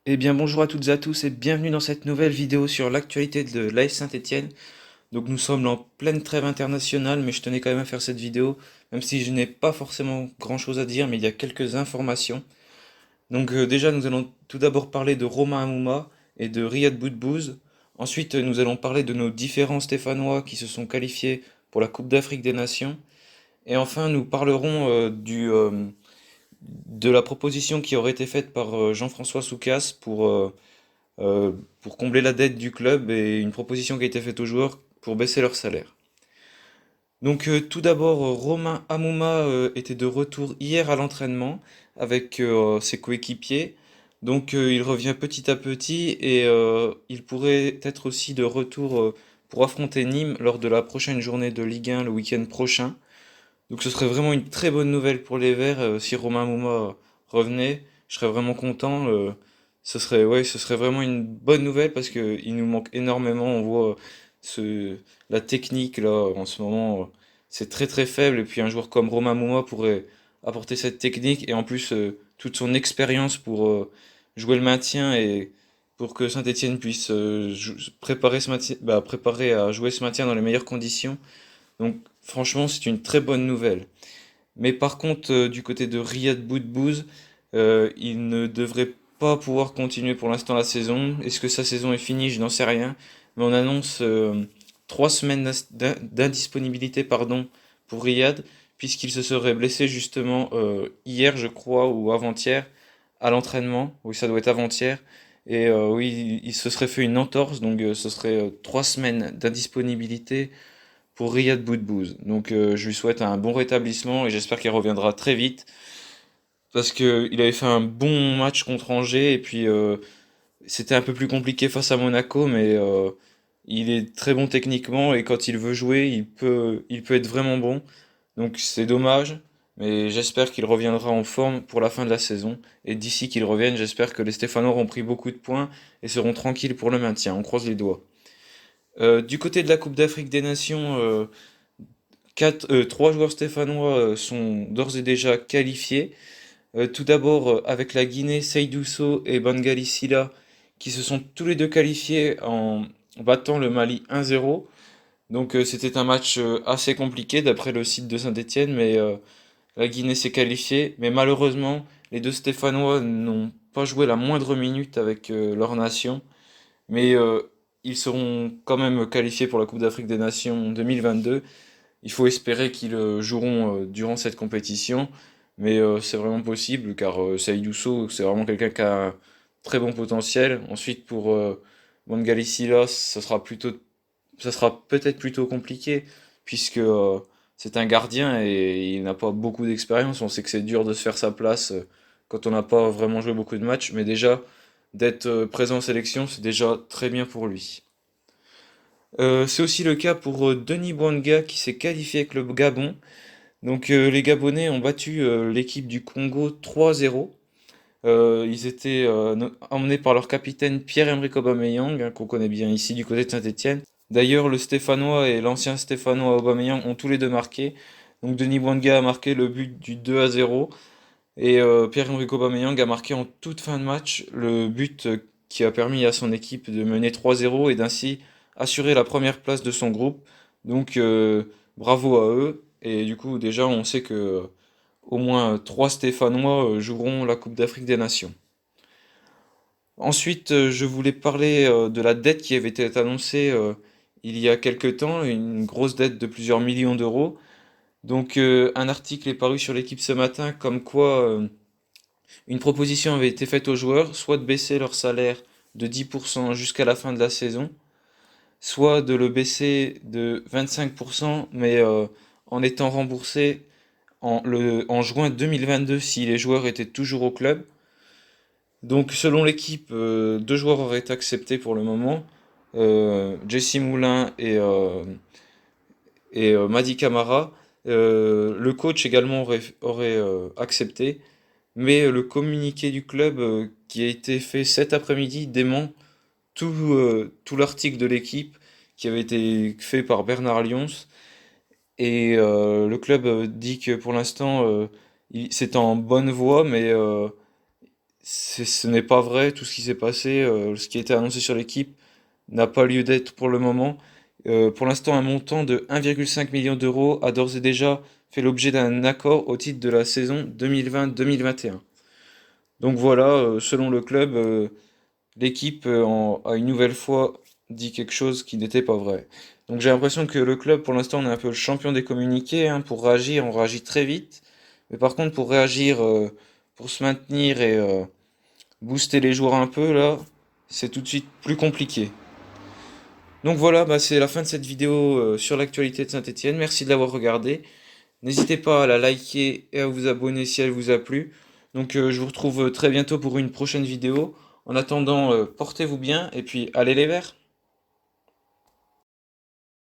Eh bien bonjour à toutes et à tous et bienvenue dans cette nouvelle vidéo sur l'actualité de l'AS Saint-Étienne. Donc nous sommes en pleine trêve internationale mais je tenais quand même à faire cette vidéo même si je n'ai pas forcément grand-chose à dire mais il y a quelques informations. Donc déjà nous allons tout d'abord parler de Romain Hamouma et de Riyad Boudbouz. Ensuite nous allons parler de nos différents Stéphanois qui se sont qualifiés pour la Coupe d'Afrique des Nations. Et enfin nous parlerons de la proposition qui aurait été faite par Jean-François Soucas euh, pour combler la dette du club et une proposition qui a été faite aux joueurs pour baisser leur salaire. Donc tout d'abord, Romain Hamouma était de retour hier à l'entraînement avec ses coéquipiers. Donc il revient petit à petit et il pourrait être aussi de retour pour affronter Nîmes lors de la prochaine journée de Ligue 1 le week-end prochain. Donc ce serait vraiment une très bonne nouvelle pour les Verts si Romain Mouma revenait. Je serais vraiment content. Ce serait vraiment une bonne nouvelle parce que il nous manque énormément. On voit ce, la technique là en ce moment, c'est très très faible. Et puis un joueur comme Romain Mouma pourrait apporter cette technique et en plus toute son expérience pour jouer le maintien et pour que Saint-Étienne puisse préparer préparer à jouer ce maintien dans les meilleures conditions. Donc franchement, c'est une très bonne nouvelle. Mais par contre, du côté de Riyad Boudbouz, il ne devrait pas pouvoir continuer pour l'instant la saison. Est-ce que sa saison est finie? Je n'en sais rien. Mais on annonce 3 semaines d'indisponibilité, pardon, pour Riyad, puisqu'il se serait blessé justement hier, je crois, ou avant-hier, à l'entraînement. Oui, ça doit être avant-hier. Et oui, il se serait fait une entorse, donc ce serait 3 semaines d'indisponibilité pour Riyad Boudbouz. Donc je lui souhaite un bon rétablissement et j'espère qu'il reviendra très vite parce que il avait fait un bon match contre Angers et puis c'était un peu plus compliqué face à Monaco mais il est très bon techniquement et quand il veut jouer, il peut être vraiment bon. Donc c'est dommage, mais j'espère qu'il reviendra en forme pour la fin de la saison et d'ici qu'il revienne, j'espère que les Stéphanois auront pris beaucoup de points et seront tranquilles pour le maintien. On croise les doigts. Du côté de la Coupe d'Afrique des Nations, 3 joueurs stéphanois sont d'ores et déjà qualifiés. Tout d'abord avec la Guinée, Seydou Sow et Bangali Sila qui se sont tous les deux qualifiés en battant le Mali 1-0. Donc c'était un match assez compliqué d'après le site de Saint-Étienne, mais la Guinée s'est qualifiée. Mais malheureusement, les deux Stéphanois n'ont pas joué la moindre minute avec leur nation. Mais ils seront quand même qualifiés pour la Coupe d'Afrique des Nations 2022. Il faut espérer qu'ils joueront durant cette compétition, mais c'est vraiment possible car Seydou Sow, c'est vraiment quelqu'un qui a un très bon potentiel. Ensuite, pour Mangala Sylla, ça sera peut-être plutôt compliqué puisque c'est un gardien et il n'a pas beaucoup d'expérience. On sait que c'est dur de se faire sa place quand on n'a pas vraiment joué beaucoup de matchs, mais déjà d'être présent en sélection, c'est déjà très bien pour lui. C'est aussi le cas pour Denis Bouanga qui s'est qualifié avec le Gabon. Donc les Gabonais ont battu l'équipe du Congo 3-0. Ils étaient emmenés par leur capitaine Pierre-Emerick Aubameyang, hein, qu'on connaît bien ici du côté de Saint-Étienne. D'ailleurs, le Stéphanois et l'ancien Stéphanois Aubameyang ont tous les deux marqué. Donc Denis Bouanga a marqué le but du 2-0 et Pierre-Emerick Aubameyang a marqué en toute fin de match le but qui a permis à son équipe de mener 3-0 et d'ainsi assurer la première place de son groupe. Donc bravo à eux. Et du coup déjà on sait que au moins 3 Stéphanois joueront la Coupe d'Afrique des Nations. Ensuite, je voulais parler de la dette qui avait été annoncée il y a quelque temps, une grosse dette de plusieurs millions d'euros. Donc un article est paru sur l'équipe ce matin comme quoi une proposition avait été faite aux joueurs, soit de baisser leur salaire de 10% jusqu'à la fin de la saison, soit de le baisser de 25%, mais en étant remboursé en juin 2022 si les joueurs étaient toujours au club. Donc selon l'équipe, 2 joueurs auraient accepté pour le moment, Jesse Moulin et Madi Camara. Le coach également aurait accepté. Mais le communiqué du club qui a été fait cet après-midi dément tout l'article de l'équipe qui avait été fait par Bernard Lyons. Et le club dit que pour l'instant c'est en bonne voie, mais ce n'est pas vrai, tout ce qui s'est passé, ce qui a été annoncé sur l'équipe n'a pas lieu d'être pour le moment. Pour l'instant, un montant de 1,5 million d'euros a d'ores et déjà fait l'objet d'un accord au titre de la saison 2020-2021. Donc voilà, selon le club, l'équipe a une nouvelle fois dit quelque chose qui n'était pas vrai. Donc j'ai l'impression que le club, pour l'instant, on est un peu le champion des communiqués, hein. Pour réagir, on réagit très vite. Mais par contre, pour réagir, pour se maintenir et booster les joueurs un peu, là, c'est tout de suite plus compliqué. Donc voilà, bah, c'est la fin de cette vidéo sur l'actualité de Saint-Étienne. Merci de l'avoir regardé. N'hésitez pas à la liker et à vous abonner si elle vous a plu. Donc je vous retrouve très bientôt pour une prochaine vidéo. En attendant, portez-vous bien et puis allez les Verts!